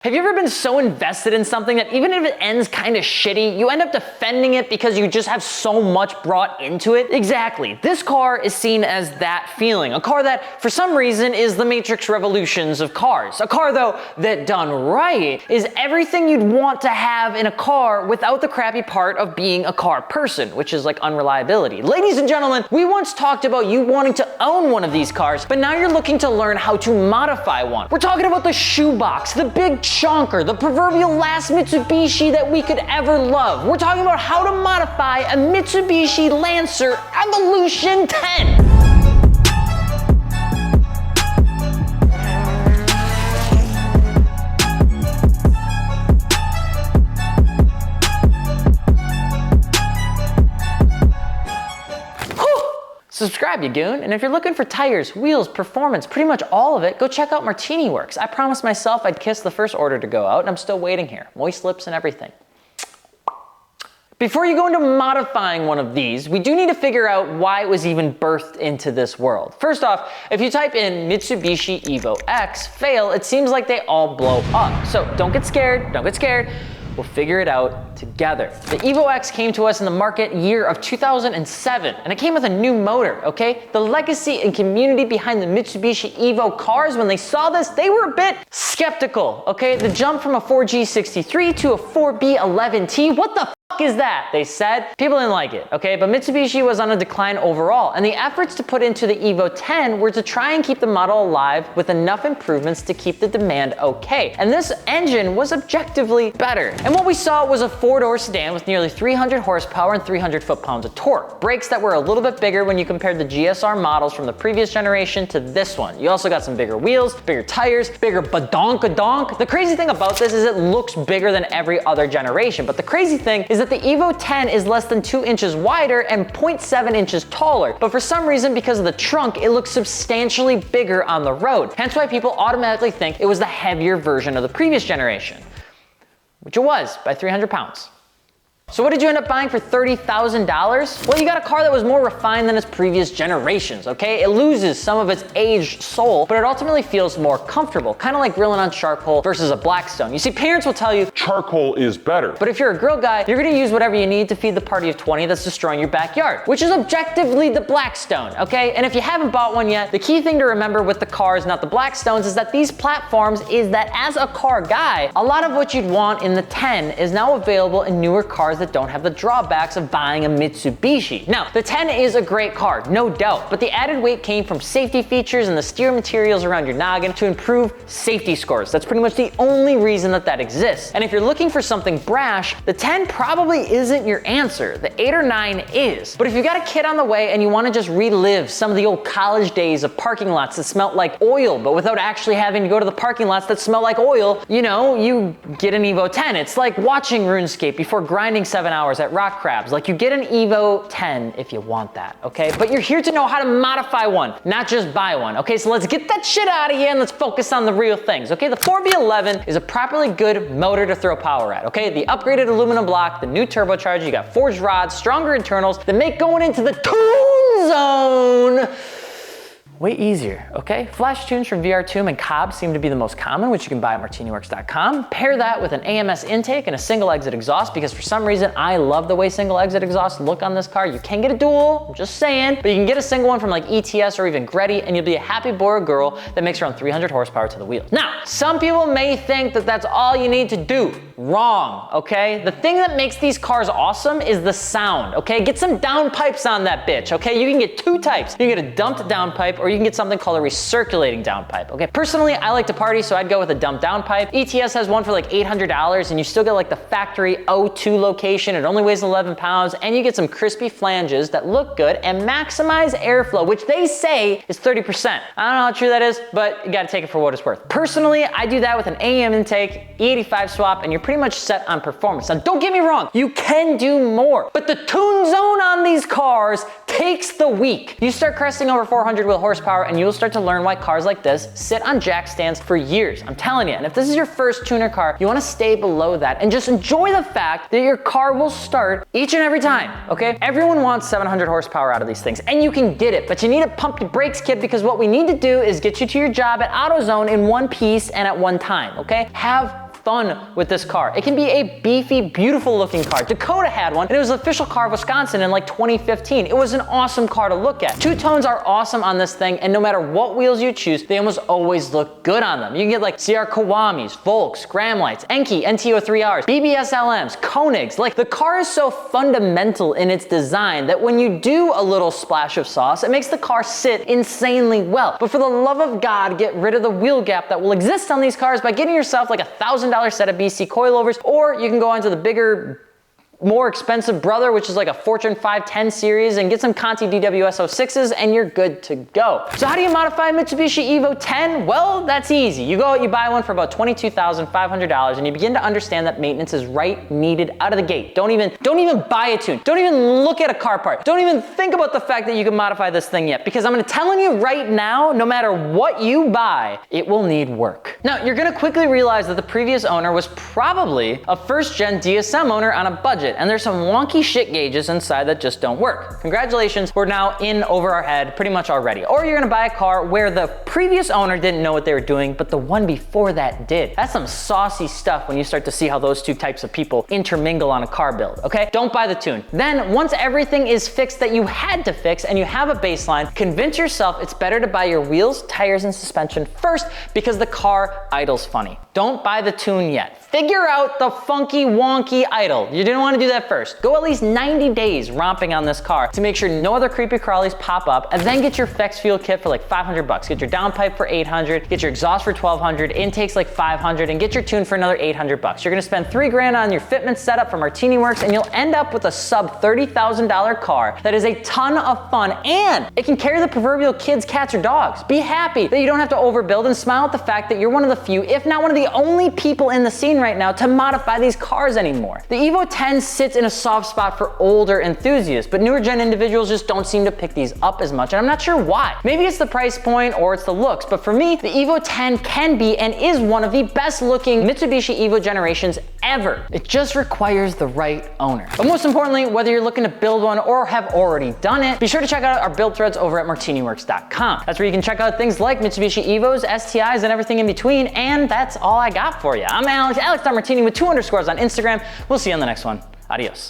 Have you ever been so invested in something that even if it ends kind of shitty, you end up defending it because you just have so much brought into it? Exactly. This car is seen as that feeling. A car that, for some reason, is the Matrix Revolutions of cars. A car, though, that done right, is everything you'd want to have in a car without the crappy part of being a car person, which is like unreliability. Ladies and gentlemen, we once talked about you wanting to own one of these cars, but now you're looking to learn how to modify one. We're talking about the shoebox, the big chonker, the proverbial last Mitsubishi that we could ever love. We're talking about how to modify a Mitsubishi Lancer Evolution 10. Subscribe, you goon, and if you're looking for tires, wheels, performance, pretty much all of it, go check out Martini Works. I promised myself I'd kiss the first order to go out, and I'm still waiting here. Moist lips and everything. Before you go into modifying one of these, we do need to figure out why it was even birthed into this world. First off, if you type in Mitsubishi Evo X, fail, it seems like they all blow up. So don't get scared, don't get scared. We'll figure it out together. The Evo X came to us in the market year of 2007, and it came with a new motor, okay? The legacy and community behind the Mitsubishi Evo cars, when they saw this, they were a bit skeptical, okay? The jump from a 4G63 to a 4B11T, what the is that? They said. People didn't like it, okay? But Mitsubishi was on a decline overall, and the efforts to put into the Evo 10 were to try and keep the model alive with enough improvements to keep the demand okay. And this engine was objectively better. And what we saw was a four-door sedan with nearly 300 horsepower and 300 foot-pounds of torque. Brakes that were a little bit bigger when you compared the GSR models from the previous generation to this one. You also got some bigger wheels, bigger tires, bigger badonk-a-donk. The crazy thing about this is it looks bigger than every other generation, but the crazy thing is that the Evo 10 is less than 2 inches wider and 0.7 inches taller, but for some reason, because of the trunk, it looks substantially bigger on the road. Hence why people automatically think it was the heavier version of the previous generation, which it was by 300 pounds. So what did you end up buying for $30,000? Well, you got a car that was more refined than its previous generations, okay? It loses some of its aged soul, but it ultimately feels more comfortable, kind of like grilling on charcoal versus a Blackstone. You see, parents will tell you, charcoal is better. But if you're a grill guy, you're gonna use whatever you need to feed the party of 20 that's destroying your backyard, which is objectively the Blackstone, okay? And if you haven't bought one yet, the key thing to remember with the cars, not the Blackstones, is that these platforms is that as a car guy, a lot of what you'd want in the 10 is now available in newer cars that don't have the drawbacks of buying a Mitsubishi. Now, the 10 is a great car, no doubt, but the added weight came from safety features and the steer materials around your noggin to improve safety scores. That's pretty much the only reason that exists. And if you're looking for something brash, the 10 probably isn't your answer. The 8 or 9 is. But if you've got a kid on the way and you want to just relive some of the old college days of parking lots that smelled like oil, but without actually having to go to the parking lots that smell like oil, you know, you get an Evo 10. It's like watching RuneScape before grinding 7 hours at Rock Crabs. Like, you get an Evo 10 if you want that, okay? But you're here to know how to modify one, not just buy one, okay? So let's get that shit out of here and let's focus on the real things, okay? The 4B11 is a properly good motor to throw power at, okay? The upgraded aluminum block, the new turbocharger, you got forged rods, stronger internals that make going into the tune zone way easier, okay? Flash tunes from VR2 and Cobb seem to be the most common, which you can buy at martiniworks.com. Pair that with an AMS intake and a single exit exhaust, because for some reason, I love the way single exit exhausts look on this car. You can get a dual, I'm just saying, but you can get a single one from like ETS or even Greddy, and you'll be a happy boy or girl that makes around 300 horsepower to the wheels. Now, some people may think that that's all you need to do. Wrong, okay? The thing that makes these cars awesome is the sound, okay? Get some downpipes on that bitch, okay? You can get two types. You can get a dumped downpipe, or you can get something called a recirculating downpipe, okay? Personally, I like to party, so I'd go with a dumped downpipe. ETS has one for like $800, and you still get like the factory O2 location. It only weighs 11 pounds, and you get some crispy flanges that look good and maximize airflow, which they say is 30%. I don't know how true that is, but you gotta take it for what it's worth. Personally, I do that with an AM intake, E85 swap, and you're pretty much set on performance. Now, don't get me wrong, you can do more, but the tune zone on these cars takes the week. You start cresting over 400 wheel horsepower and you'll start to learn why cars like this sit on jack stands for years. I'm telling you, and if this is your first tuner car, you wanna stay below that and just enjoy the fact that your car will start each and every time, okay? Everyone wants 700 horsepower out of these things, and you can get it, but you need to pump your brakes, kid, because what we need to do is get you to your job at AutoZone in one piece and at one time, okay? Have fun with this car. It can be a beefy, beautiful looking car. Dakota had one, and it was the official car of Wisconsin in like 2015. It was an awesome car to look at. Two-tones are awesome on this thing, and no matter what wheels you choose, they almost always look good on them. You can get like CR Kawamis, Volks, Graham-Lights, Enki, NTO3Rs, BBS LMs, Koenigs. Like, the car is so fundamental in its design that when you do a little splash of sauce, it makes the car sit insanely well. But for the love of God, get rid of the wheel gap that will exist on these cars by getting yourself like a $1,000 set of BC coilovers, or you can go onto the bigger, more expensive brother, which is like a Fortune 510 series, and get some Conti DWS 06s and you're good to go. So how do you modify a Mitsubishi Evo 10? Well, that's easy. You go out, you buy one for about $22,500 and you begin to understand that maintenance is needed out of the gate. Don't even buy a tune. Don't even look at a car part. Don't even think about the fact that you can modify this thing yet, because I'm telling you right now, no matter what you buy, it will need work. Now, you're gonna quickly realize that the previous owner was probably a first-gen DSM owner on a budget, and there's some wonky shit gauges inside that just don't work. Congratulations, we're now in over our head pretty much already. Or you're gonna buy a car where the previous owner didn't know what they were doing, but the one before that did. That's some saucy stuff when you start to see how those two types of people intermingle on a car build, okay? Don't buy the tune. Then, once everything is fixed that you had to fix and you have a baseline, convince yourself it's better to buy your wheels, tires, and suspension first, because the car idles funny. Don't buy the tune yet. Figure out the funky, wonky idle. You didn't want to do that first. Go at least 90 days romping on this car to make sure no other creepy crawlies pop up, and then get your flex fuel kit for like $500. Get your downpipe for $800, get your exhaust for $1,200, intakes like $500, and get your tune for another $800. You're gonna spend $3 grand on your fitment setup from Martini Works, and you'll end up with a sub $30,000 car that is a ton of fun, and it can carry the proverbial kids, cats, or dogs. Be happy that you don't have to overbuild, and smile at the fact that you're one of the few, if not one of the only people in the scene right now to modify these cars anymore. The Evo 10 sits in a soft spot for older enthusiasts, but newer gen individuals just don't seem to pick these up as much, and I'm not sure why. Maybe it's the price point or it's the looks, but for me, the Evo 10 can be and is one of the best looking Mitsubishi Evo generations ever. It just requires the right owner. But most importantly, whether you're looking to build one or have already done it, be sure to check out our build threads over at martiniworks.com. That's where you can check out things like Mitsubishi Evos, STIs, and everything in between, and that's all I got for you. I'm Alex, Alex.Martini with 2 underscores on Instagram. We'll see you on the next one. Adios.